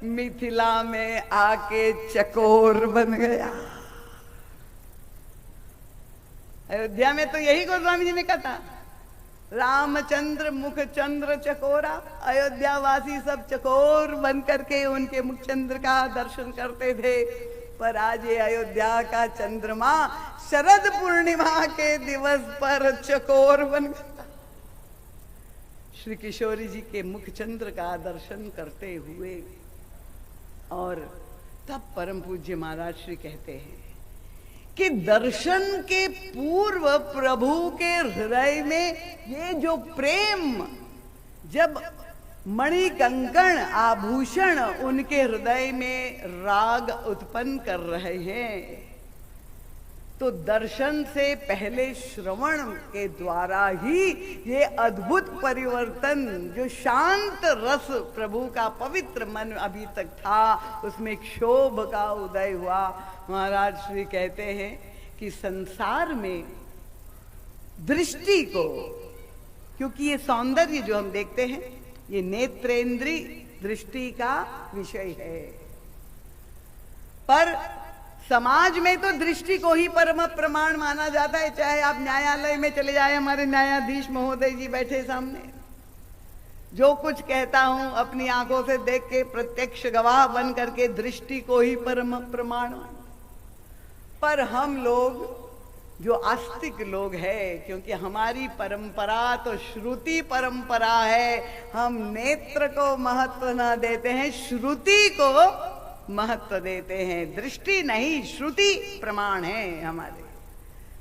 मिथिला में आके चकोर बन गया। अयोध्या में तो यही गोस्वामी जी ने कहा था, रामचंद्र मुख चंद्र चकोरा। अयोध्या वासी सब चकोर बन करके उनके मुख चंद्र का दर्शन करते थे। पर आज ये अयोध्या का चंद्रमा शरद पूर्णिमा के दिवस पर चकोर बन गया। श्री किशोरी जी के मुख चंद्र का दर्शन करते हुए और तब परम पूज्य महाराज श्री कहते हैं कि दर्शन के पूर्व प्रभु के हृदय में ये जो प्रेम, जब मणि कंकण आभूषण उनके हृदय में राग उत्पन्न कर रहे हैं, तो दर्शन से पहले श्रवण के द्वारा ही ये अद्भुत परिवर्तन, जो शांत रस प्रभु का पवित्र मन अभी तक था, उसमें क्षोभ का उदय हुआ। महाराज श्री कहते हैं कि संसार में दृष्टि को, क्योंकि ये सौंदर्य जो हम देखते हैं ये नेत्रेंद्री दृष्टि का विषय है, पर समाज में तो दृष्टि को ही परम प्रमाण माना जाता है। चाहे आप न्यायालय में चले जाए, हमारे न्यायाधीश महोदय जी बैठे सामने, जो कुछ कहता हूं अपनी आंखों से देख के प्रत्यक्ष गवाह बन करके दृष्टि को ही परम प्रमाण। पर हम लोग जो आस्तिक लोग हैं, क्योंकि हमारी परंपरा तो श्रुति परंपरा है, हम नेत्र को महत्व न देते हैं, श्रुति को महत्व देते हैं। दृष्टि नहीं, श्रुति प्रमाण है हमारे।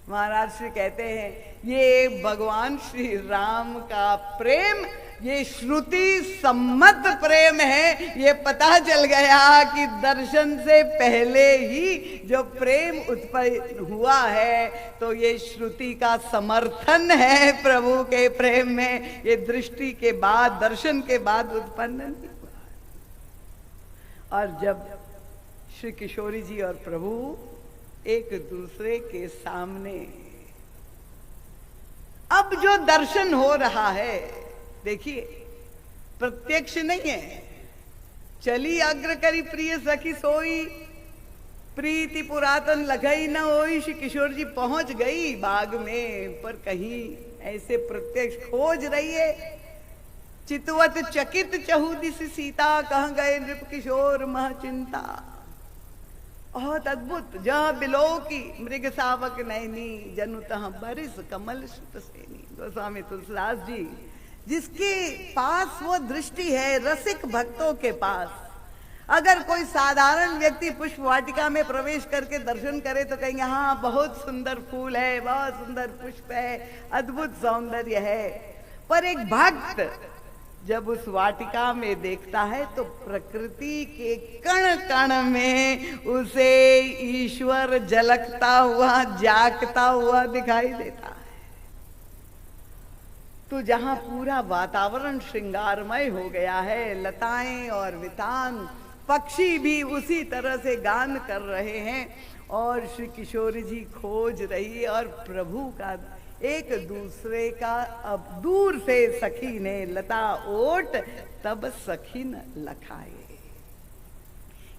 महाराज श्री कहते हैं ये भगवान श्री राम का प्रेम ये श्रुति सम्मत प्रेम है। ये पता चल गया कि दर्शन से पहले ही जो प्रेम उत्पन्न हुआ है, तो ये श्रुति का समर्थन है प्रभु के प्रेम में। ये दृष्टि के बाद, दर्शन के बाद उत्पन्न नहीं हुआ। और जब श्री किशोरी जी और प्रभु एक दूसरे के सामने अब जो दर्शन हो रहा है, देखिए प्रत्यक्ष नहीं है। चली अग्र करी प्रिय सखी सोई, प्रीति पुरातन लगई न होई। श्री किशोर जी पहुंच गई बाग में, पर कहीं ऐसे प्रत्यक्ष खोज रही है। चितवत चकित चहुदिस सीता, कहाँ गए नृप किशोर मह चिंता। बहुत अद्भुत। जहाँ बिलो की मृग सावक नैनी, जनु तहाँ बरिस कमल सुत सेनी। गोस्वामी तुलसीदास जी, जिसके पास वो दृष्टि है, रसिक भक्तों के पास, अगर कोई साधारण व्यक्ति पुष्प वाटिका में प्रवेश करके दर्शन करे तो कहेंगे हाँ बहुत सुंदर फूल है, बहुत सुंदर पुष्प है, अद्भुत सौंदर्य है। पर एक भक्त जब उस वाटिका में देखता है तो प्रकृति के कण कण में उसे ईश्वर झलकता हुआ, जागता हुआ दिखाई देता है। तो जहां पूरा वातावरण श्रृंगारमय हो गया है, लताएं और वितान, पक्षी भी उसी तरह से गान कर रहे हैं, और श्री किशोरी जी खोज रही और प्रभु का एक दूसरे का। अब दूर से सखी ने लता ओट, तब सखी न लखाए।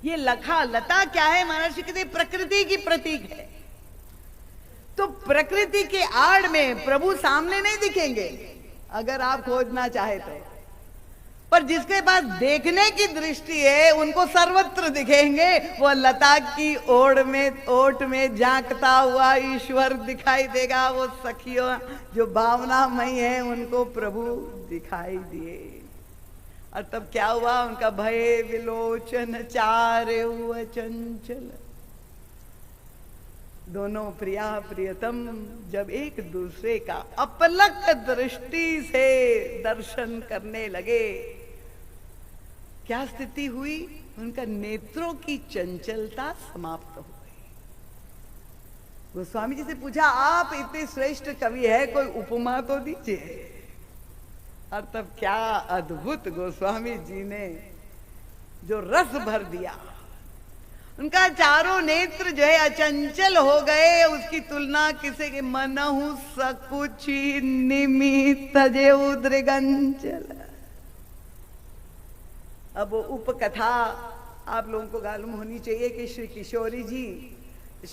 ये लखा लता क्या है? महाराज श्री कहते प्रकृति की प्रतीक है। तो प्रकृति के आड़ में प्रभु सामने नहीं दिखेंगे अगर आप खोजना चाहे तो, पर जिसके पास देखने की दृष्टि है उनको सर्वत्र दिखेंगे। वो लता की ओट में झांकता हुआ ईश्वर दिखाई देगा। वो सखियों जो भावनामयी है उनको प्रभु दिखाई दिए। और तब क्या हुआ? उनका भय विलोचन चारे हुआ चंचल। दोनों प्रिया प्रियतम जब एक दूसरे का अपलक दृष्टि से दर्शन करने लगे, क्या स्थिति हुई? उनका नेत्रों की चंचलता समाप्त हो गई। गोस्वामी जी से पूछा आप इतने श्रेष्ठ कवि है, कोई उपमा तो दीजिए। और तब क्या अद्भुत गोस्वामी जी ने जो रस भर दिया। उनका चारों नेत्र जो है अचंचल हो गए। उसकी तुलना किसे के मनहु सकुची निमित जे उद्रगंचल। अब उपकथा आप लोगों को मालूम होनी चाहिए कि श्री किशोरी जी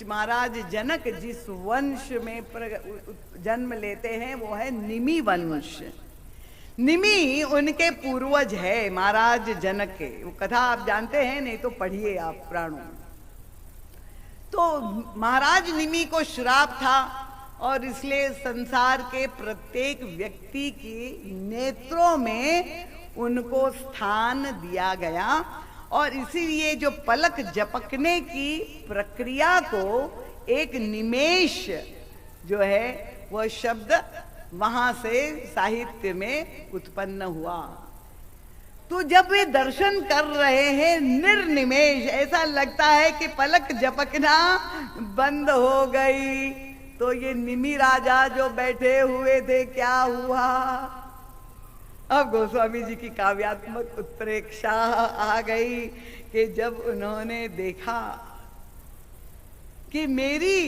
महाराज जनक जिस वंश में जन्म लेते हैं वो है निमि वंश। निमि उनके पूर्वज है महाराज जनक के। वो कथा आप जानते हैं, नहीं तो पढ़िए आप पुराणों में। तो महाराज निमि को श्राप था और इसलिए संसार के प्रत्येक व्यक्ति की नेत्रों में उनको स्थान दिया गया और इसीलिए जो पलक झपकने की प्रक्रिया को एक निमेष जो है वह शब्द वहां से साहित्य में उत्पन्न हुआ। तो जब वे दर्शन कर रहे हैं निर्निमेष, ऐसा लगता है कि पलक झपकना बंद हो गई। तो ये निमि राजा जो बैठे हुए थे, क्या हुआ? अब गोस्वामी जी की काव्यात्मक उत्प्रेक्षा आ गई कि जब उन्होंने देखा कि मेरी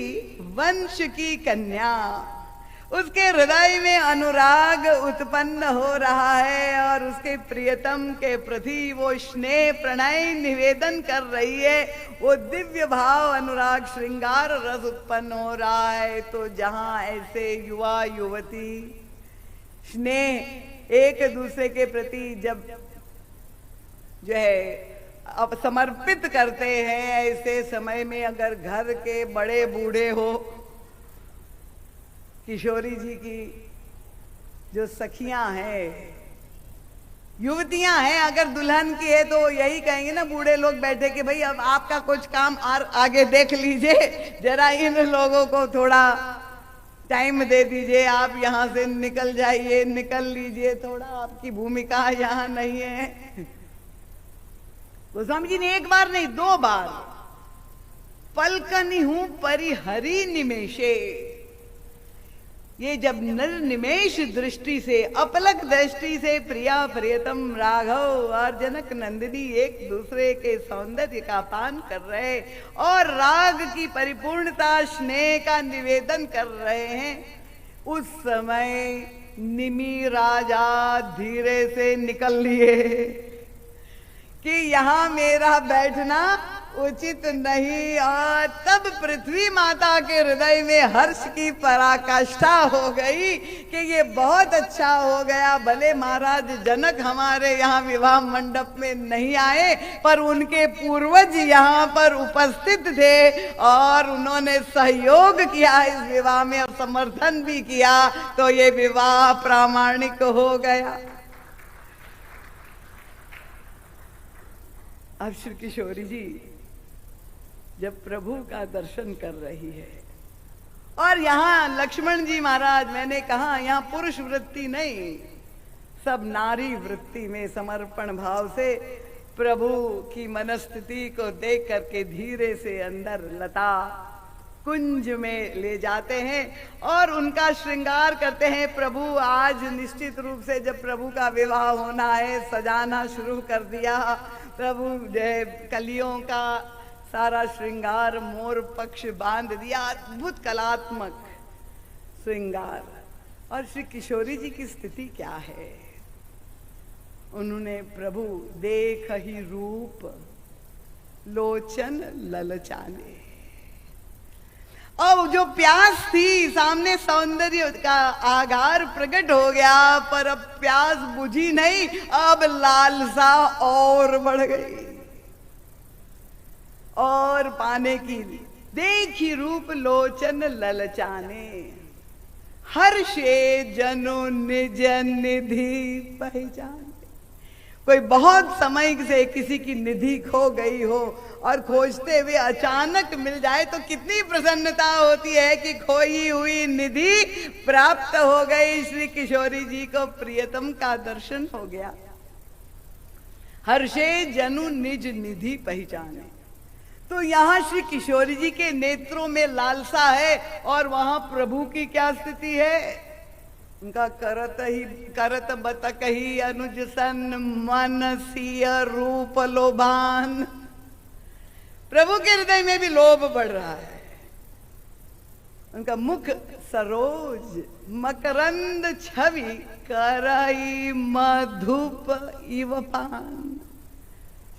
वंश की कन्या, उसके हृदय में अनुराग उत्पन्न हो रहा है और उसके प्रियतम के प्रति वो स्नेह प्रणय निवेदन कर रही है, वो दिव्य भाव अनुराग श्रृंगार रस उत्पन्न हो रहा है। तो जहां ऐसे युवा युवती स्नेह एक दूसरे के प्रति जब जो है अब समर्पित करते हैं, ऐसे समय में अगर घर के बड़े बूढ़े हो, किशोरी जी की जो सखियां हैं, युवतियां हैं, अगर दुल्हन की है तो यही कहेंगे ना बूढ़े लोग बैठे कि भाई अब आपका कुछ काम आगे देख लीजिए, जरा इन लोगों को थोड़ा टाइम दे दीजिए, आप यहाँ से निकल जाइए, निकल लीजिए, थोड़ा आपकी भूमिका यहाँ नहीं है। गोस्वामी जी ने एक बार नहीं 2 बार पलकनी हूं परिहरी निमेशे, ये जब निर्निमेष दृष्टि से, अपलक दृष्टि से प्रिया प्रियतम राघव और जनक नंदिनी एक दूसरे के सौंदर्य का पान कर रहे और राग की परिपूर्णता स्नेह का निवेदन कर रहे हैं, उस समय निमि राजा धीरे से निकल लिए कि यहाँ मेरा बैठना उचित नहीं। और तब पृथ्वी माता के हृदय में हर्ष की पराकाष्ठा हो गई कि ये बहुत अच्छा हो गया, भले महाराज जनक हमारे यहाँ विवाह मंडप में नहीं आए पर उनके पूर्वज यहाँ पर उपस्थित थे और उन्होंने सहयोग किया इस विवाह में और समर्थन भी किया, तो ये विवाह प्रामाणिक हो गया। अब श्री किशोरी जी जब प्रभु का दर्शन कर रही है और यहाँ लक्ष्मण जी महाराज, मैंने कहा यहाँ पुरुष वृत्ति नहीं, सब नारी वृत्ति में समर्पण भाव से प्रभु की मनस्थिति को देख करके धीरे से अंदर लता कुंज में ले जाते हैं और उनका श्रृंगार करते हैं। प्रभु आज निश्चित रूप से जब प्रभु का विवाह होना है, सजाना शुरू कर दिया। प्रभु कलियों का सारा श्रृंगार मोर पक्ष बांध दिया, अद्भुत कलात्मक श्रृंगार। और श्री किशोरी जी की स्थिति क्या है? उन्होंने प्रभु देख ही रूप लोचन ललचाने, और जो प्यास थी सामने सौंदर्य का आगार प्रकट हो गया, पर अब प्यास बुझी नहीं, अब लालसा और बढ़ गई और पाने की। देखी रूप लोचन ललचाने, हर्षे जनु निज निधि पहचाने। कोई बहुत समय से किसी की निधि खो गई हो और खोजते हुए अचानक मिल जाए तो कितनी प्रसन्नता होती है कि खोई हुई निधि प्राप्त हो गई। श्री किशोरी जी को प्रियतम का दर्शन हो गया। हर्षे जनु निज निधि पहचाने, तो यहाँ श्री किशोरी जी के नेत्रों में लालसा है और वहां प्रभु की क्या स्थिति है? उनका करत बतक ही अनुज सन मन सिय रूप लोभान। प्रभु के हृदय में भी लोभ बढ़ रहा है। उनका मुख सरोज मकरंद छवि करई मधुप इव पान।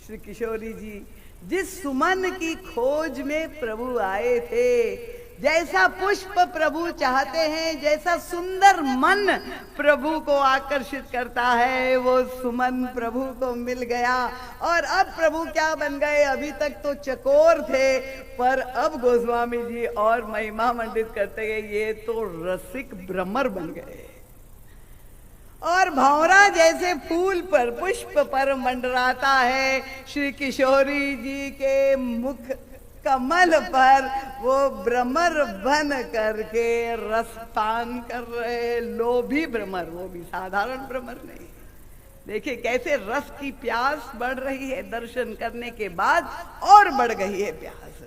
श्री किशोरी जी जिस सुमन की खोज में प्रभु आए थे, जैसा पुष्प प्रभु चाहते हैं, जैसा सुंदर मन प्रभु को आकर्षित करता है, वो सुमन प्रभु को मिल गया। और अब प्रभु क्या बन गए? अभी तक तो चकोर थे, पर अब गोस्वामी जी और महिमा मंडित करते गए, ये तो रसिक भ्रमर बन गए। और भंवरा जैसे फूल पर, पुष्प पर मंडराता है, श्री किशोरी जी के मुख कमल पर वो भ्रमर बन करके रसपान कर रहे, लोभी भ्रमर, वो भी साधारण भ्रमर नहीं। देखिए कैसे रस की प्यास बढ़ रही है, दर्शन करने के बाद और बढ़ गई है प्यास।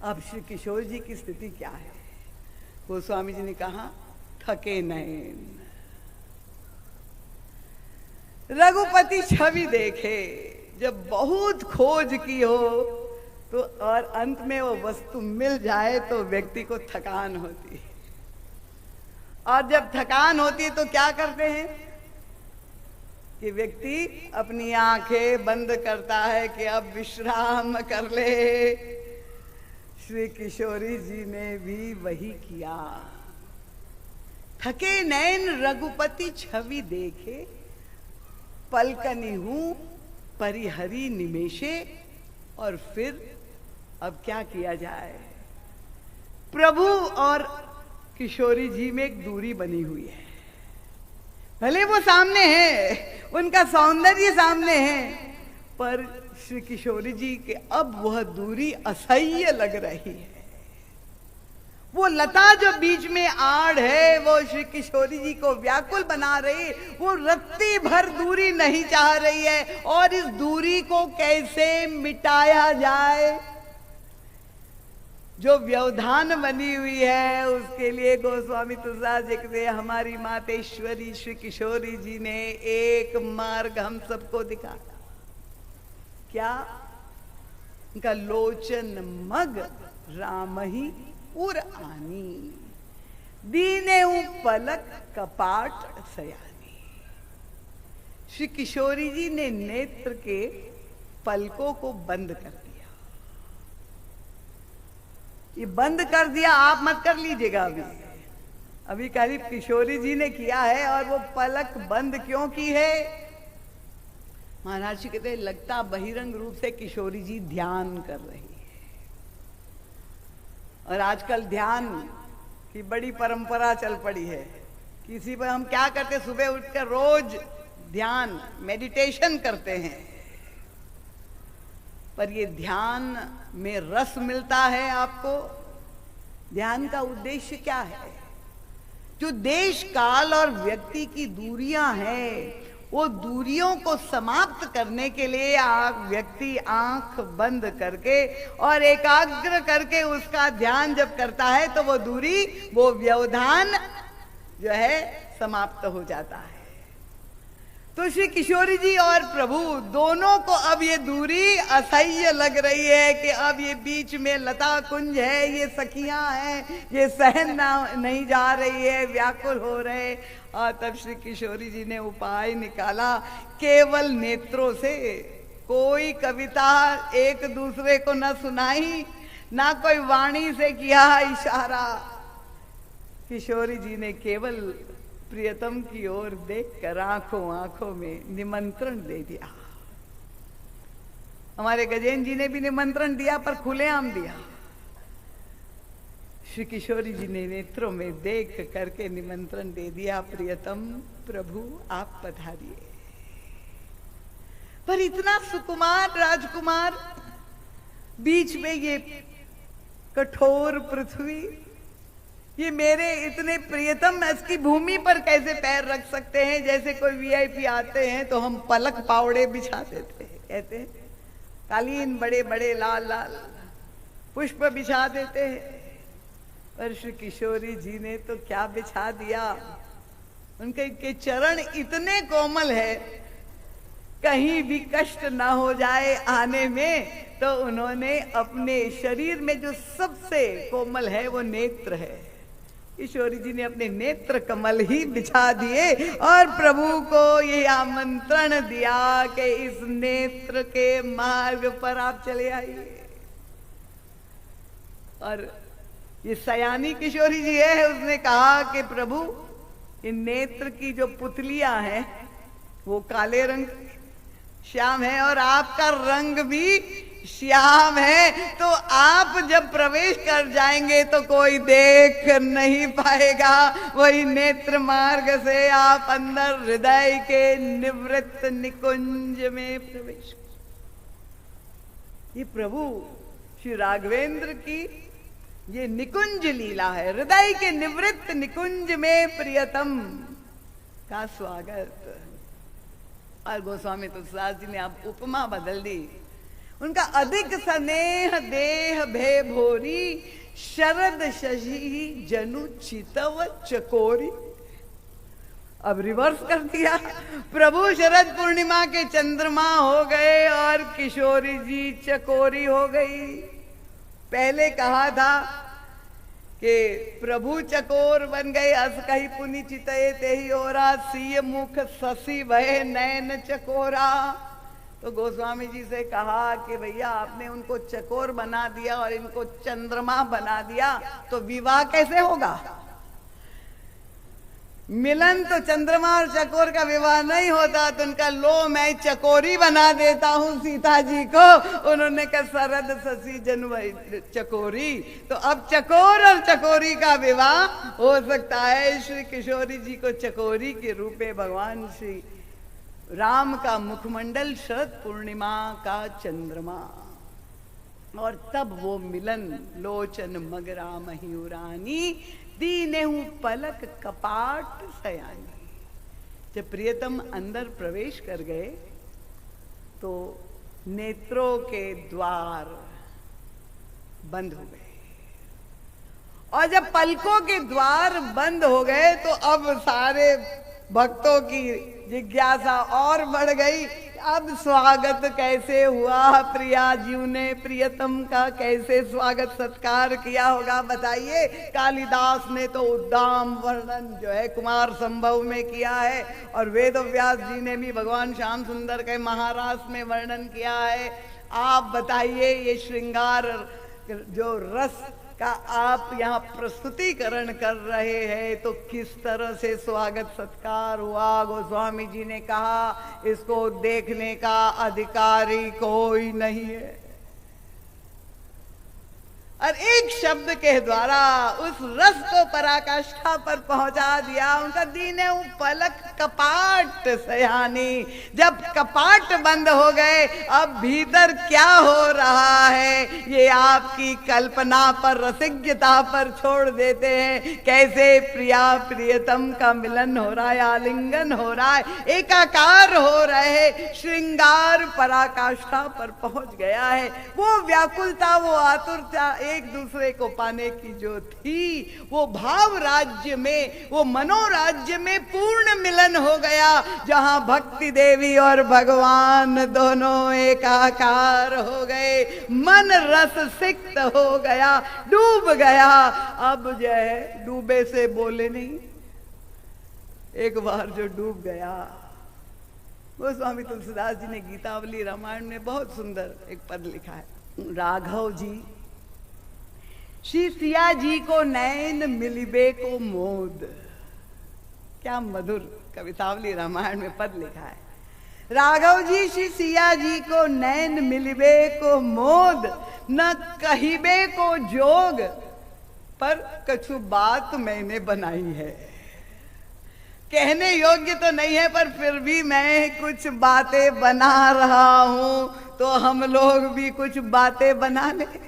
अब श्री किशोर जी की स्थिति क्या है? गोस्वामी जी ने कहा, थके नयन रघुपति छवि देखे। जब बहुत खोज की हो तो और अंत में वो वस्तु मिल जाए तो व्यक्ति को थकान होती है। और जब थकान होती है तो क्या करते हैं कि व्यक्ति अपनी आंखें बंद करता है कि अब विश्राम कर ले। श्री किशोरी जी ने भी वही किया। थके नैन रघुपति छवि देखे, पलकनी हूं परिहरी निमेशे। और फिर अब क्या किया जाए? प्रभु और किशोरी जी में एक दूरी बनी हुई है। भले वो सामने है, उनका सौंदर्य सामने है, पर श्री किशोरी जी के अब वह दूरी असह्य लग रही है। वो लता जो बीच में आड़ है, वो श्री किशोरी जी को व्याकुल बना रही, वो रत्ती भर दूरी नहीं चाह रही है। और इस दूरी को कैसे मिटाया जाए? जो व्यवधान बनी हुई है, उसके लिए गोस्वामी तुलसीदास जी ने, हमारी मातेश्वरी श्री किशोरी जी ने एक मार्ग हम सबको दिखाया। क्या? उनका लोचन मग राम ही उर आनी, दीने पलक कपाट सयानी। श्री किशोरी जी ने नेत्र के पलकों को बंद कर दिया। ये बंद कर दिया, आप मत कर लीजिएगा। अभी करीब किशोरी जी ने किया है। और वो पलक बंद क्यों की है? महाराज जी कहते लगता बहिरंग रूप से किशोरी जी ध्यान कर रही है। और आजकल ध्यान की बड़ी परंपरा चल पड़ी है। किसी पर हम क्या करते, सुबह उठकर रोज ध्यान मेडिटेशन करते हैं, पर ये ध्यान में रस मिलता है आपको? ध्यान का उद्देश्य क्या है? जो देश काल और व्यक्ति की दूरियां हैं, वो दूरियों को समाप्त करने के लिए व्यक्ति आंख बंद करके और एकाग्र करके उसका ध्यान जब करता है तो वो दूरी, वो व्यवधान जो है समाप्त हो जाता है। तो श्री किशोरी जी और प्रभु दोनों को अब ये दूरी असह्य लग रही है कि अब ये बीच में लता कुंज है, ये सखियां हैं, ये सहन नहीं जा रही है, व्याकुल हो रहे। और तब श्री किशोरी जी ने उपाय निकाला, केवल नेत्रों से। कोई कविता एक दूसरे को न सुनाई, ना कोई वाणी से किया इशारा। किशोरी जी ने केवल प्रियतम की ओर देखकर आंखों आंखों में निमंत्रण दे दिया। हमारे गजेंद्र जी ने भी निमंत्रण दिया, पर खुलेआम दिया। श्री किशोरी जी ने नेत्रों में देख करके निमंत्रण दे दिया, प्रियतम प्रभु आप पधारिए। पर इतना सुकुमार राजकुमार, बीच में ये कठोर पृथ्वी, ये मेरे इतने प्रियतम इसकी भूमि पर कैसे पैर रख सकते हैं? जैसे कोई वीआईपी आते हैं तो हम पलक पावड़े बिछा देते हैं, कहते हैं कालीन बड़े बड़े लाल लाल पुष्प बिछा देते हैं। पर श्री किशोरी जी ने तो क्या बिछा दिया। उनके चरण इतने कोमल है, कहीं भी कष्ट ना हो जाए आने में, तो उन्होंने अपने शरीर में जो सबसे कोमल है वो नेत्र है, किशोरी जी ने अपने नेत्र कमल ही बिछा दिए और प्रभु को ये आमंत्रण दिया कि इस नेत्र के मार्ग पर आप चले आइए। और ये सयानी किशोरी जी है, उसने कहा कि प्रभु इन नेत्र की जो पुतलियां हैं वो काले रंग श्याम है और आपका रंग भी श्याम है, तो आप जब प्रवेश कर जाएंगे तो कोई देख नहीं पाएगा। वही नेत्र मार्ग से आप अंदर हृदय के निवृत्त निकुंज में प्रवेश। ये प्रभु श्री राघवेंद्र की ये निकुंज लीला है। हृदय के निवृत्त निकुंज में प्रियतम का स्वागत। और गोस्वामी तुलसीदास जी ने आप उपमा बदल दी। उनका अधिक स्नेह देह भे भोरी, शरद शशि जनु चितव चकोरी। अब रिवर्स कर दिया। प्रभु शरद पूर्णिमा के चंद्रमा हो गए और किशोरी जी चकोरी हो गई। पहले कहा था कि प्रभु चकोर बन गए, अस कही पुनि चितये तेहि ओरा, सीय मुख शशि भय नयन चकोरा। तो गोस्वामी जी से कहा कि भैया आपने उनको चकोर बना दिया और इनको चंद्रमा बना दिया, तो विवाह कैसे होगा? मिलन तो चंद्रमा और चकोर का विवाह नहीं होता। तो उनका लो मैं चकोरी बना देता हूँ सीता जी को। उन्होंने कहा शरद शशि जनु चकोरी। तो अब चकोर और चकोरी का विवाह हो सकता है। श्री किशोरी जी को चकोरी के रूप में भगवान श्री राम का मुखमंडल, शरद पूर्णिमा का चंद्रमा, और तब वो मिलन लोचन मगरा मयूरानी दीनेहु पलक कपाट सयानी। जब प्रियतम अंदर प्रवेश कर गए तो नेत्रों के द्वार बंद हो गए, और जब पलकों के द्वार बंद हो गए तो अब सारे भक्तों की जिज्ञासा और बढ़ गई। अब स्वागत कैसे हुआ? प्रिया जी ने प्रियतम का कैसे स्वागत सत्कार किया होगा बताइए। कालिदास ने तो उद्दाम वर्णन जो है कुमार संभव में किया है, और वेदव्यास जी ने भी भगवान श्याम सुंदर के महारास में वर्णन किया है। आप बताइए ये श्रृंगार जो रस का आप यहाँ प्रस्तुतिकरण कर रहे हैं, तो किस तरह से स्वागत सत्कार हुआ? गोस्वामी जी ने कहा इसको देखने का अधिकारी कोई नहीं है। और एक शब्द के द्वारा उस रस को पराकाष्ठा पर पहुंचा दिया। उनका दीने पलक कपाट सयानी। जब कपाट बंद हो गए, अब भीतर क्या हो रहा है ये आपकी कल्पना पर, रसिज्ञता पर छोड़ देते हैं। कैसे प्रिया प्रियतम का मिलन हो रहा है, आलिंगन हो रहा है, एकाकार हो रहे, श्रृंगार पराकाष्ठा पर पहुंच गया है। वो व्याकुलता, वो आतुरता एक दूसरे को पाने की जो थी, वो भाव राज्य में, वो मनोराज्य में पूर्ण मिलन हो गया, जहां भक्ति देवी और भगवान दोनों एकाकार हो गए। मन रस सिक्त हो गया, डूब गया। अब जो है डूबे से बोले नहीं, एक बार जो डूब गया। गोस्वामी तुलसीदास जी ने गीतावली रामायण में बहुत सुंदर एक पद लिखा है। राघव जी श्री सिया जी को नैन मिलिबे को मोद। क्या मधुर कवितावली रामायण में पद लिखा है। राघव जी श्री सिया जी को नैन मिलिबे को मोद, न कहिबे को जोग, पर कछु बात मैंने बनाई है। कहने योग्य तो नहीं है, पर फिर भी मैं कुछ बातें बना रहा हूं, तो हम लोग भी कुछ बातें बना लें।